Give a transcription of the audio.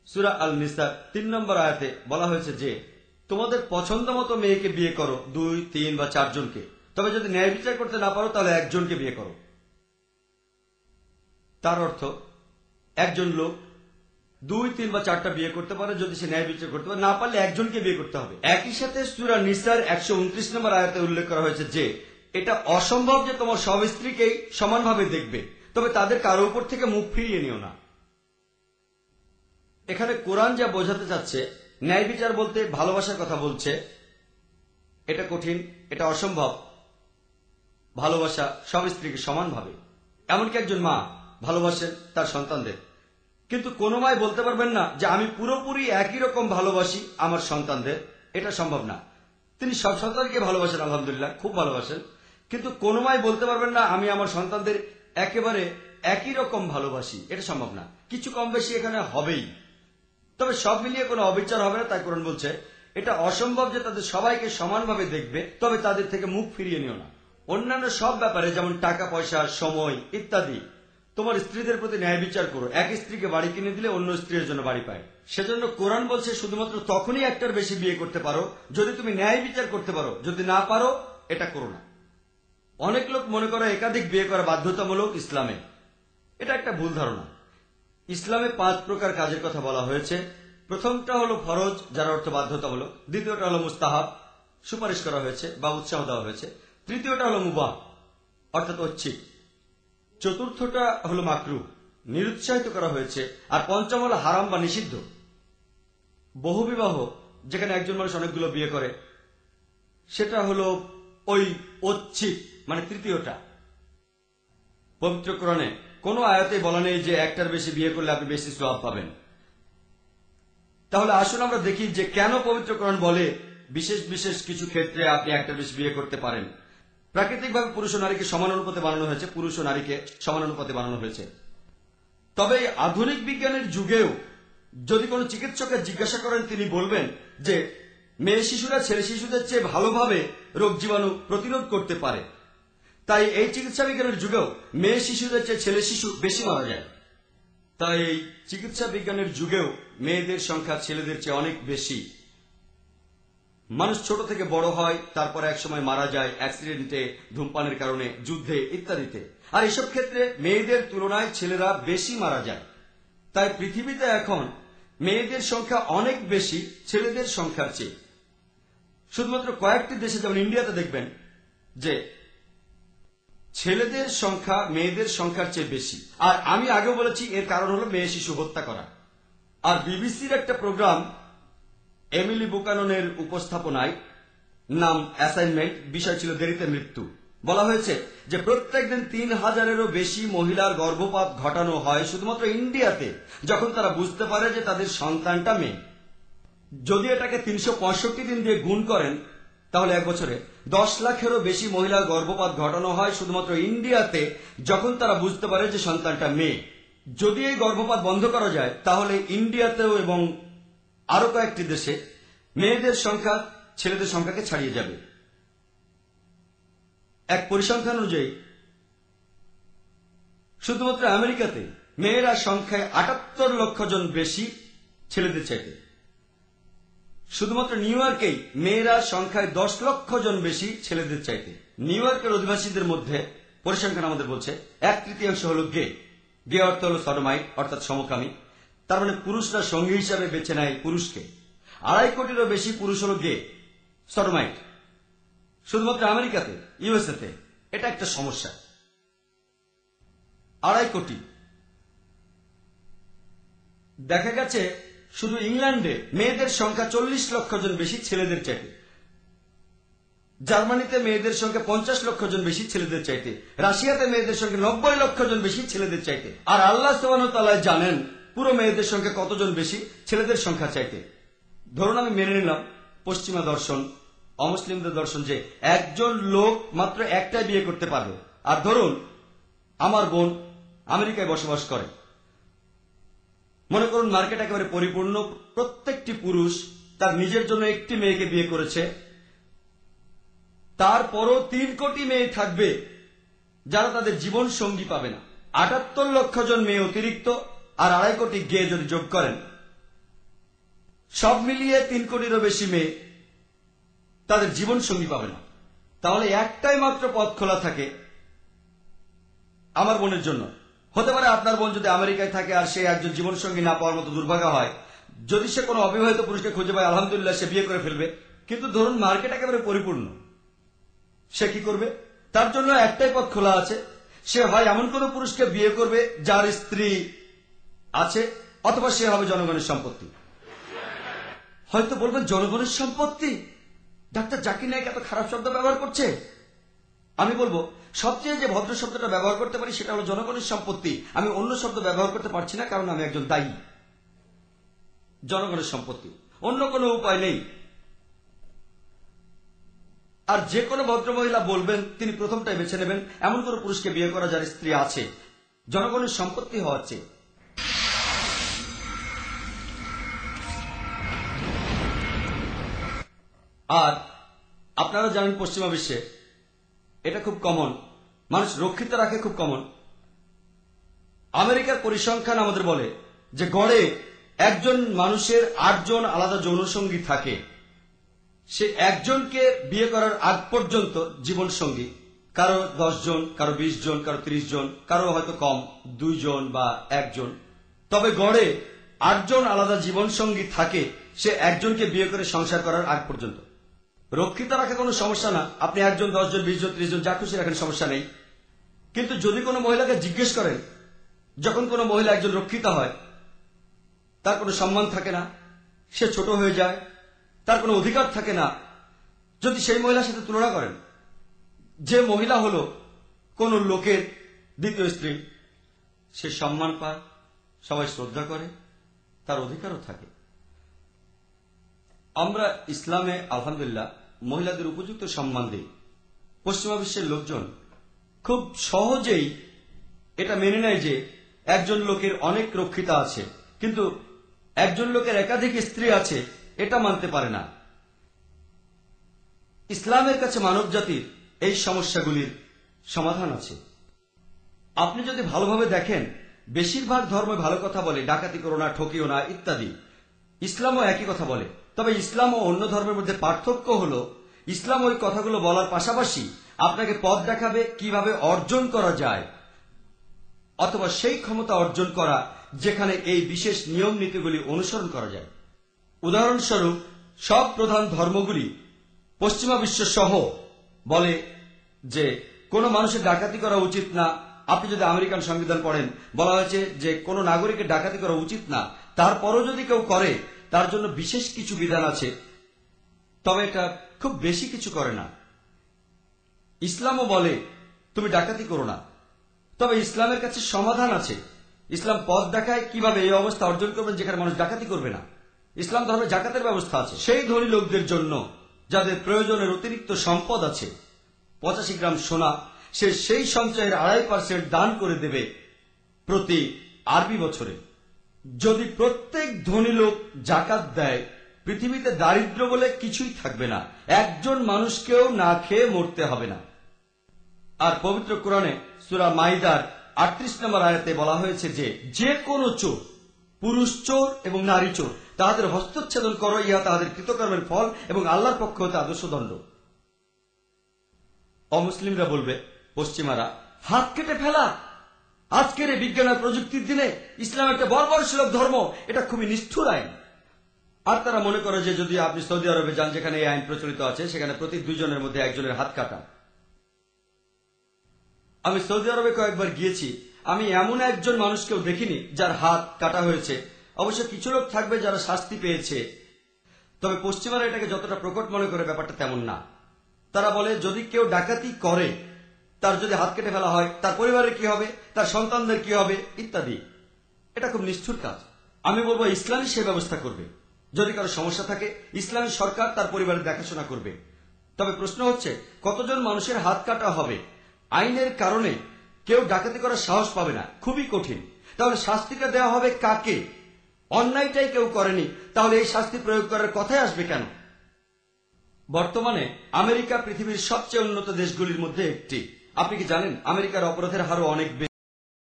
সূরা আল নিসা ৩ নম্বর আয়াতে বলা হয়েছে যে তোমাদের পছন্দ মতো মেয়েকে বিয়ে করো, ২, ৩ বা ৪ জনকে। তবে যদি ন্যায় বিচার করতে না পারো তাহলে একজনকে বিয়ে করো। তার অর্থ একজন লোক ২, ৩ বা ৪টা বিয়ে করতে পারে যদি সে ন্যায় বিচার করতে পারে, না পারলে একজনকে বিয়ে করতে হবে। একই সাথে সূরা নিসার ১২৯ নম্বর আয়াতে উল্লেখ করা হয়েছে যে এটা অসম্ভব যে তোমার সব স্ত্রীকেই সমানভাবে দেখবে, তবে তাদের কারো উপর থেকে মুখ ফিরিয়ে নিও না। এখানে কোরআন যা বোঝাতে চাচ্ছে, ন্যায় বিচার বলতে ভালোবাসার কথা বলছে। এটা কঠিন, এটা অসম্ভব ভালোবাসা সব স্ত্রীকে সমানভাবে। এমনকি একজন মা ভালোবাসেন তার সন্তানদের, কিন্তু কোনো মাই বলতে পারবেন না যে আমি পুরোপুরি একই রকম ভালোবাসি আমার সন্তানদের। এটা সম্ভব না। তিনি সব সন্তানকে ভালোবাসেন, আলহামদুলিল্লাহ, খুব ভালোবাসেন, কিন্তু কোনো মাই বলতে পারবেন না আমি আমার সন্তানদের একেবারে একই রকম ভালোবাসি। এটা সম্ভব না। কিছু কম বেশি এখানে হবেই, তবে সব মিলিয়ে কোনো অবিচার হবে না। তাই কোরআন বলছে এটা অসম্ভব যে তাদের সবাইকে সমানভাবে দেখবে, তবে তাদের থেকে মুখ ফিরিয়ে নিও না। অন্যান্য সব ব্যাপারে যেমন টাকা পয়সা, সময় ইত্যাদি, তোমার স্ত্রীদের প্রতি ন্যায় বিচার করো। এক স্ত্রীকে বাড়ি কিনে দিলে অন্য স্ত্রীর জন্য বাড়ি পায়। সেজন্য কোরআন বলছে শুধুমাত্র তখনই একটার বেশি বিয়ে করতে পারো যদি তুমি ন্যায় বিচার করতে পারো। যদি না পারো এটা করো না। অনেক লোক মনে করে একাধিক বিয়ে করা বাধ্যতামূলক ইসলামে। এটা একটা ভুল ধারণা। ইসলামে 5 প্রকার কাজের কথা বলা হয়েছে। প্রথমটা হলো ফরজ, যার অর্থ বাধ্যতামূলক। দ্বিতীয়টা হলো মুস্তাহাব, সুপারিশ করা হয়েছে বা উৎসাহ দেওয়া হয়েছে। তৃতীয়টা হলো মুবাহ, অর্থাৎ ঐচ্ছিক। চতুর্থটা হলো মাকরুহ, নিরুৎসাহিত করা হয়েছে। আর পঞ্চম হলো হারাম বা নিষিদ্ধ। বহুবিবাহ, যেখানে একজন মানুষ অনেকগুলো বিয়ে করে, সেটা হলো ওই ঐচ্ছিক, মানে তৃতীয়টা। পবিত্র কোরআনে কোনো আয়াতে বলা নেই যে একটার বেশি বিয়ে করলে আপনি বেশি সওয়াব পাবেন। তাহলে আসুন আমরা দেখি যে কেন পবিত্র কোরআন বলে বিশেষ বিশেষ কিছু ক্ষেত্রে আপনি একটার বেশি বিয়ে করতে পারেন। প্রাকৃতিকভাবে পুরুষ ও নারীকে সমান অনুপাতে বানানো হয়েছে, পুরুষ ও নারীকে সমান অনুপাতে বানানো হয়েছে। তবে আধুনিক বিজ্ঞানের যুগেও যদি কোনো চিকিৎসককে জিজ্ঞাসা করেন, তিনি বলবেন যে মেয়ে শিশুরা ছেলে শিশুদের চেয়ে ভালোভাবে রোগ জীবাণু প্রতিরোধ করতে পারে। তাই এই চিকিৎসা বিজ্ঞানের যুগেও মেয়ে শিশুদের চেয়ে ছেলে শিশু বেশি মারা যায়। তাই এই চিকিৎসা বিজ্ঞানের যুগেও মেয়েদের সংখ্যা ছেলেদের চেয়ে অনেক বেশি। মানুষ ছোট থেকে বড় হয়, তারপর একসময় মারা যায় অ্যাক্সিডেন্টে, ধূমপানের কারণে, যুদ্ধে ইত্যাদিতে। আর এসব ক্ষেত্রে মেয়েদের তুলনায় ছেলেরা বেশি মারা যায়। তাই পৃথিবীতে এখন মেয়েদের সংখ্যা অনেক বেশি ছেলেদের সংখ্যার চেয়ে। শুধুমাত্র কয়েকটি দেশে, যেমন ইন্ডিয়াতে দেখবেন যে ছেলেদের সংখ্যা মেয়েদের সংখ্যার চেয়ে বেশি। আর আমি আগেও বলেছি এর কারণ হলো মেয়ে শিশু হত্যা করা। আর বিবিসির একটা প্রোগ্রাম, এমিলি বুকাননের উপস্থাপনায়, নাম অ্যাসাইনমেন্ট, বিষয় ছিল দেরিতে মৃত্যু। বলা হয়েছে যে প্রত্যেকদিন ৩,০০০-এরও বেশি মহিলার গর্ভপাত ঘটানো হয় শুধুমাত্র ইন্ডিয়াতে, যখন তারা বুঝতে পারে যে তাদের সন্তানটা মেয়ে। যদি এটাকে ৩৬৫ দিন দিয়ে গুণ করেন, তাহলে এক বছরে ১০ লাখেরও বেশি মহিলার গর্ভপাত ঘটানো হয় শুধুমাত্র ইন্ডিয়াতে, যখন তারা বুঝতে পারে যে সন্তানটা মেয়ে। যদি এই গর্ভপাত বন্ধ করা যায়, তাহলে ইন্ডিয়াতেও এবং আরো কয়েকটি দেশে মেয়েদের সংখ্যা ছেলেদের সংখ্যাকে ছাড়িয়ে যাবে। এক পরিসংখ্যান অনুযায়ী শুধুমাত্র আমেরিকাতে মেয়েরা সংখ্যায় ৭৮ লক্ষ জন বেশি ছেলেদের চাইতে। শুধুমাত্র নিউ ইয়র্কেই মেয়েরা সংখ্যায় ১০ লক্ষ জন বেশি ছেলেদের চাইতে। নিউ ইয়র্কের অধিবাসীদের মধ্যে পরিসংখ্যান আমাদের বলছে ১/৩ হল গে। গে অর্থ হল সডোমাইট, অর্থাৎ সমকামী। তার মানে পুরুষরা সঙ্গী হিসাবে বেছে নেয় পুরুষকে। ২.৫ কোটিরও বেশি পুরুষ হল গে, সডোমাইট, শুধুমাত্র আমেরিকাতে, ইউএসএতে। এটা একটা সমস্যা। ২.৫ কোটি। দেখা গেছে শুধু ইংল্যান্ডে মেয়েদের সংখ্যা ৪০ লক্ষ জন বেশি ছেলেদের চাইতে। জার্মানিতে মেয়েদের সংখ্যা ৫০ লক্ষ জন বেশি ছেলেদের চাইতে। রাশিয়াতে মেয়েদের সংখ্যা ৯০ লক্ষ জন বেশি ছেলেদের চাইতে। আর আল্লাহ সুবহানাহু ওয়া তাআলা জানেন পুরো মেয়েদের সংখ্যা কতজন বেশি ছেলেদের সংখ্যা চাইতে। ধরুন আমি মেনে নিলাম পশ্চিমা দর্শন, অমুসলিমদের দর্শন, যে একজন লোক মাত্র একটাই বিয়ে করতে পারবে। আর ধরুন আমার বোন আমেরিকায় বসবাস করে। মনে করুন মার্কেট একেবারে পরিপূর্ণ, প্রত্যেকটি পুরুষ তার নিজের জন্য একটি মেয়েকে বিয়ে করেছে। তারপরও ৩ কোটি মেয়ে থাকবে যারা তাদের জীবন সঙ্গী পাবে না। ৭৮ লক্ষ জন মেয়ে অতিরিক্ত, আর 2.5 কোটি গে যদি যোগ করেন, সব মিলিয়ে 3 কোটিরও বেশি মেয়ে তাদের জীবন সঙ্গী পাবে না। তাহলে একটাই মাত্র পথ খোলা থাকে আমার বোনের জন্য। হতে পারে আপনার বোন যদি আমেরিকায় থাকে আর সে একজন জীবন সঙ্গী না পাওয়ার মতো দুর্ভাগ্য হয়, যদি সে কোনো অবিবাহিত পুরুষকে খুঁজে পায়, আলহামদুলিল্লাহ, সে বিয়ে করে ফেলবে। কিন্তু ধরুন মার্কেট একেবারে পরিপূর্ণ, সে কি করবে? তার জন্য একটাই পথ খোলা আছে। সে হয় এমন কোন পুরুষকে বিয়ে করবে যার স্ত্রী আছে, অথবা সে হবে জনগণের সম্পত্তি। হয়তো বলবেন জনগণের সম্পত্তি, ডাক্তার জাকির নায়েক এত খারাপ শব্দ ব্যবহার করছে। আমি বলবো সবচেয়ে যে ভদ্র শব্দটা ব্যবহার করতে পারি সেটা হলো জনগণের সম্পত্তি। আমি অন্য শব্দ ব্যবহার করতে পারছি না, কারণ আমি একজন দায়ী। জনগণের সম্পত্তি, অন্য কোনো উপায় নেই। আর যে কোনো ভদ্র মহিলা বলবেন তিনি প্রথমটাই বেছে নেবেন এমন কোন পুরুষকে বিয়ে করা যার স্ত্রী আছে, জনগণের সম্পত্তি হওয়ার চেয়ে। আর আপনারা জানেন পশ্চিমা বিশ্বে এটা খুব কমন, মানুষ রক্ষিত রাখে খুব কমন। আমেরিকার পরিসংখ্যান আমাদের বলে যে গড়ে একজন মানুষের 8 জন আলাদা যৌনসঙ্গী থাকে। সে একজনকে বিয়ে করার আগ পর্যন্ত জীবন সঙ্গী, কারো 10 জন, কারো 20 জন, কারো 30 জন, কারো হয়তো কম 2 জন বা 1 জন। তবে গড়ে 8 জন আলাদা জীবন সঙ্গী থাকে সে একজনকে বিয়ে করে সংসার করার আগ পর্যন্ত। রক্ষিত রাখা কোনো সমস্যা না, আপনি 1 জন, 10 জন, 20 জন, 30 জন যা খুশি রাখেন, সমস্যা নেই। কিন্তু যদি কোনো মহিলাকে জিজ্ঞেস করেন, যখন কোনো মহিলা একজন রক্ষিত হয় তার কোনো সম্মান থাকে না, সে ছোট হয়ে যায়, তার কোনো অধিকার থাকে না। যদি সেই মহিলার সাথে তুলনা করেন, যে মহিলা হলো কোন লোকের দ্বিতীয় স্ত্রী, সে সম্মান পায়, সবাই শ্রদ্ধা করে, তার অধিকারও থাকে। আমরা ইসলামে আলহামদুলিল্লাহ মহিলাদের উপযুক্ত সম্মান দিই। পশ্চিমা বিশ্বের লোকজন খুব সহজেই এটা মেনে নেয় যে একজন লোকের অনেক রক্ষিতা আছে, কিন্তু একজন লোকের একাধিক স্ত্রী আছে এটা মানতে পারে না। ইসলামের কাছে মানব জাতির এই সমস্যাগুলির সমাধান আছে। আপনি যদি ভালোভাবে দেখেন, বেশিরভাগ ধর্ম ভালো কথা বলে, ডাকাতি করো না, ঠকিও না ইত্যাদি। ইসলামও একই কথা বলে। তবে ইসলাম ও অন্য ধর্মের মধ্যে পার্থক্য হলো, ইসলাম ওই কথাগুলো বলার পাশাপাশি আপনাকে পথ দেখাবে কিভাবে অর্জন করা যায়, অথবা সেই ক্ষমতা অর্জন করা যেখানে এই বিশেষ নিয়ম নীতিগুলি অনুসরণ করা যায়। উদাহরণস্বরূপ, সব প্রধান ধর্মগুলি পশ্চিমা বিশ্ব সহ বলে যে কোনো মানুষের ডাকাতি করা উচিত না। আপনি যদি আমেরিকান সংবিধান পড়েন, বলা হয়েছে যে কোনো নাগরিকের ডাকাতি করা উচিত না। তারপরও যদি কেউ করে তার জন্য বিশেষ কিছু বিধান আছে, তবে এটা খুব বেশি কিছু করে না। ইসলামও বলে তুমি ডাকাতি করো না, তবে ইসলামের কাছে সমাধান আছে। ইসলাম পথ দেখায় কিভাবে এই অবস্থা অর্জন করবেন যেখানে মানুষ ডাকাতি করবে না। ইসলাম ধর্মে জাকাতের ব্যবস্থা আছে সেই ধনী লোকদের জন্য যাদের প্রয়োজনের অতিরিক্ত সম্পদ আছে। 85 গ্রাম সোনা সে সেই সঞ্চয়ের 2.5% দান করে দেবে প্রতি আরবি বছরে। যদি প্রত্যেক ধনী লোক জাকাত দেয়, পৃথিবীতে দারিদ্র বলে কিছুই থাকবে না, একজন মানুষকেও না খেয়ে মরতে হবে না। আর পবিত্র কোরআনে সূরা মাইদার 38 নম্বর আয়াতে বলা হয়েছে যে যে কোনো চোর, পুরুষ চোর এবং নারী চোর, তাহাদের হস্তচ্ছেদন করো, ইহা তাহাদের কৃতকর্মের ফল এবং আল্লাহর পক্ষ হতে আদর্শ দণ্ড। অমুসলিমরা বলবে, পশ্চিমারা, হাত কেটে ফেলা। আজকের এই বিজ্ঞান আর প্রযুক্তির দিনে ইসলাম একটা বর্বরসুলভ ধর্ম, এটা খুবই নিষ্ঠুর আইন। আর তারা মনে করে যে যদি আপনি সৌদি আরবে যান, যেখানে এই আইন প্রচলিত আছে, সেখানে প্রতি 2 জনের মধ্যে 1 জনের হাত কাটা। আমি সৌদি আরবে কয়েকবার গিয়েছি, আমি এমন একজন মানুষকেও দেখিনি যার হাত কাটা হয়েছে। অবশ্য কিছু লোক থাকবে যারা শাস্তি পেয়েছে, তবে পশ্চিমারা এটাকে যতটা প্রকট মনে করে ব্যাপারটা তেমন না। তারা বলে যদি কেউ ডাকাতি করে, তার যদি হাত কেটে ফেলা হয়, তার পরিবারের কি হবে, তার সন্তানদের কি হবে ইত্যাদি। এটা খুব নিষ্ঠুর কাজ। আমি বলবো ইসলামই সে ব্যবস্থা করবে। যদি কারো সমস্যা থাকে, ইসলামী সরকার তার পরিবারের দেখাশোনা করবে। তবে প্রশ্ন হচ্ছে কতজন মানুষের হাত কাটা হবে? আইনের কারণে কেউ ডাকাতি করার সাহস পাবে না, খুবই কঠিন। তাহলে শাস্তিটা দেওয়া হবে কাকে? অন্যায়টাই কেউ করেনি, তাহলে এই শাস্তি প্রয়োগ করার কথাই আসবে কেন? বর্তমানে আমেরিকা পৃথিবীর সবচেয়ে উন্নত দেশগুলির মধ্যে একটি। আপনি কি জানেন আমেরিকার অপরাধের হারও অনেক বেশি?